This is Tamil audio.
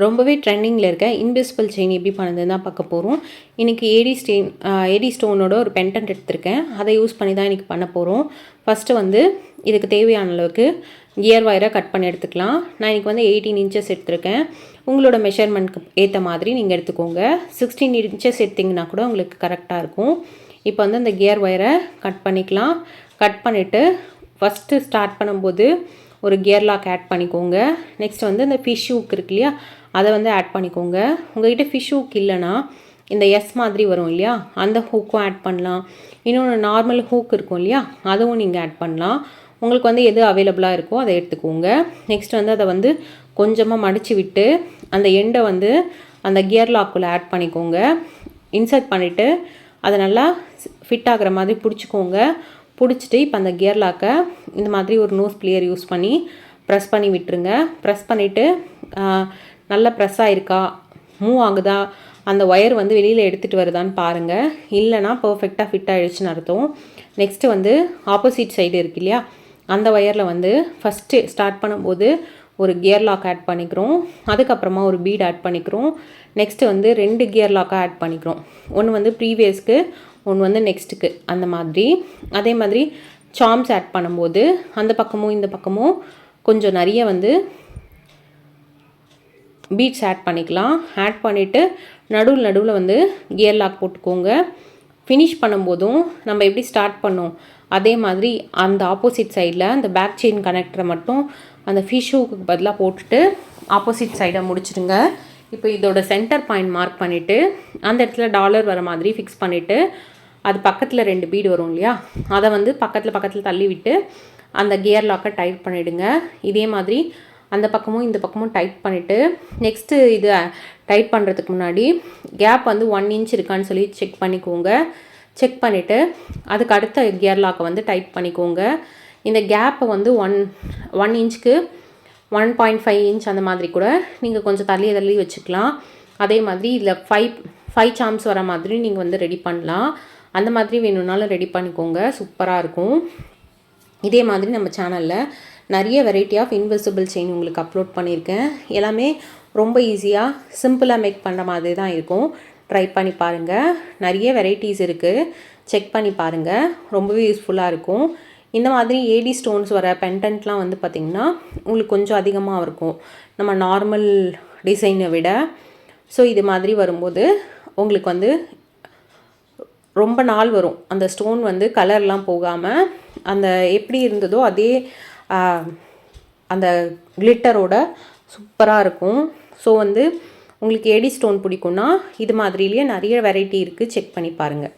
ரொம்பவே ட்ரெண்டிங்கில் இருக்க இன்விசிபிள் செயின் எப்படி பண்ணுறதுன்னு தான் பார்க்க போகிறோம். இன்றைக்கி ஏடி ஸ்டோனோட ஒரு பெண்டன்ட் எடுத்திருக்கேன். அதை யூஸ் பண்ணி தான் இன்றைக்கி பண்ண போகிறோம். ஃபஸ்ட்டு வந்து இதுக்கு தேவையான அளவுக்கு கியர் வயரை கட் பண்ணி எடுத்துக்கலாம். நான் இன்றைக்கி வந்து 18 இன்ச்சஸ் எடுத்திருக்கேன். உங்களோட மெஷர்மெண்ட்க்கு ஏற்ற மாதிரி நீங்கள் எடுத்துக்கோங்க. 16 இன்ச்சஸ் எடுத்திங்கன்னா கூட உங்களுக்கு கரெக்டாக இருக்கும். இப்போ வந்து அந்த கியர் வயரை கட் பண்ணிக்கலாம். கட் பண்ணிவிட்டு ஃபஸ்ட்டு ஸ்டார்ட் பண்ணும்போது ஒரு கியர் லாக் ஆட் பண்ணிக்கோங்க. நெக்ஸ்ட் வந்து இந்த ஃபிஷ் ஹூக் இருக்கு இல்லையா, அதை வந்து ஆட் பண்ணிக்கோங்க. உங்கள்கிட்ட ஃபிஷ் ஹூக் இல்லைன்னா இந்த எஸ் மாதிரி வரும் இல்லையா, அந்த ஹூக்கும் ஆட் பண்ணலாம். இன்னொன்று நார்மல் ஹூக் இருக்கும் இல்லையா, அதுவும் நீங்கள் ஆட் பண்ணலாம். உங்களுக்கு வந்து எது அவைலபிளாக இருக்கோ அதை எடுத்துக்கோங்க. நெக்ஸ்ட் வந்து அதை வந்து கொஞ்சமாக மடித்து விட்டு அந்த எண்டை வந்து அந்த கியர் லாக்குள்ளே ஆட் பண்ணிக்கோங்க. இன்சர்ட் பண்ணிவிட்டு அதை நல்லா ஃபிட் ஆகிற மாதிரி பிடிச்சிக்கோங்க. பிடிச்சிட்டு இப்போ அந்த கியர் லாக்கை இந்த மாதிரி ஒரு நோஸ் பிளேயர் யூஸ் பண்ணி ப்ரெஸ் பண்ணி விட்டுருங்க. ப்ரெஸ் பண்ணிவிட்டு நல்லா ப்ரெஸ் ஆகிருக்கா, மூவ் ஆகுதா, அந்த ஒயர் வந்து வெளியில் எடுத்துகிட்டு வருதான்னு பாருங்கள். இல்லைனா பர்ஃபெக்டாக ஃபிட் ஆகிடுச்சுன்னு அர்த்தம். நெக்ஸ்ட்டு வந்து ஆப்போசிட் சைடு இருக்கு இல்லையா, அந்த ஒயரில் வந்து ஃபஸ்ட்டு ஸ்டார்ட் பண்ணும்போது ஒரு கியர் லாக் ஆட் பண்ணிக்கிறோம். அதுக்கப்புறமா ஒரு பீட் ஆட் பண்ணிக்கிறோம். நெக்ஸ்ட்டு வந்து 2 கியர் லாக்காக ஆட் பண்ணிக்கிறோம். ஒன்று வந்து ப்ரீவியஸ்க்கு, ஒன்று வந்து நெக்ஸ்ட்டுக்கு, அந்த மாதிரி. அதே மாதிரி சாம்ஸ் ஆட் பண்ணும்போது அந்த பக்கமும் இந்த பக்கமும் கொஞ்சம் நிறைய வந்து பீட்ஸ் ஆட் பண்ணிக்கலாம். ஆட் பண்ணிவிட்டு நடுவில் வந்து கியர் லாக் போட்டுக்கோங்க. ஃபினிஷ் பண்ணும்போதும் நம்ம எப்படி ஸ்டார்ட் பண்ணோம் அதே மாதிரி அந்த ஆப்போசிட் சைடில் அந்த பேக் செயின் கனெக்டரை மட்டும் அந்த ஃபிஷ் ஹூக்கு பதிலாக போட்டுட்டு ஆப்போசிட் சைடை முடிச்சிடுங்க. இப்போ இதோட சென்டர் பாயிண்ட் மார்க் பண்ணிவிட்டு அந்த இடத்துல டாலர் வர மாதிரி ஃபிக்ஸ் பண்ணிவிட்டு அது பக்கத்தில் 2 பீடு வரும் இல்லையா, அதை வந்து பக்கத்தில் தள்ளி விட்டு அந்த கியர் லாக்கை டைட் பண்ணிவிடுங்க. இதே மாதிரி அந்த பக்கமும் இந்த பக்கமும் டைட் பண்ணிவிட்டு நெக்ஸ்ட்டு இது டைட் பண்ணுறதுக்கு முன்னாடி கேப் வந்து 1 இன்ச் இருக்கான்னு சொல்லி செக் பண்ணிக்கோங்க. செக் பண்ணிவிட்டு அதுக்கு அடுத்த கியர் லாக்கை வந்து டைட் பண்ணிக்கோங்க. இந்த கேப்பை வந்து 1 இன்ச்சுக்கு 1.5 இன்ச் அந்த மாதிரி கூட நீங்கள் கொஞ்சம் தள்ளி வச்சுக்கலாம். அதே மாதிரி இதில் 5 சாம்ஸ் வர மாதிரி நீங்கள் வந்து ரெடி பண்ணலாம். அந்த மாதிரி வேணும்னாலும் ரெடி பண்ணிக்கோங்க, சூப்பராக இருக்கும். இதே மாதிரி நம்ம சேனலில் நிறைய வெரைட்டி ஆஃப் இன்விசிபிள் செயின் உங்களுக்கு அப்லோட் பண்ணியிருக்கேன். எல்லாமே ரொம்ப ஈஸியாக சிம்பிளாக மேக் பண்ணுற மாதிரி தான் இருக்கும். ட்ரை பண்ணி பாருங்கள். நிறைய வெரைட்டிஸ் இருக்குது, செக் பண்ணி பாருங்கள். ரொம்பவே யூஸ்ஃபுல்லாக இருக்கும். இந்த மாதிரி ஏடி ஸ்டோன்ஸ் வர பெண்டன்ட்லாம் வந்து பார்த்திங்கன்னா உங்களுக்கு கொஞ்சம் அதிகமாக இருக்கும் நம்ம நார்மல் டிசைனை விட. ஸோ இது மாதிரி வரும்போது உங்களுக்கு வந்து ரொம்ப நாள் வரும். அந்த ஸ்டோன் வந்து கலர்லாம் போகாமல் அந்த எப்படி இருந்ததோ அதே அந்த கிளிட்டரோட சூப்பராக இருக்கும். ஸோ வந்து உங்களுக்கு ஏடி ஸ்டோன் பிடிக்கும்னா இது மாதிரிலேயே நிறைய வெரைட்டி இருக்குது, செக் பண்ணி பாருங்கள்.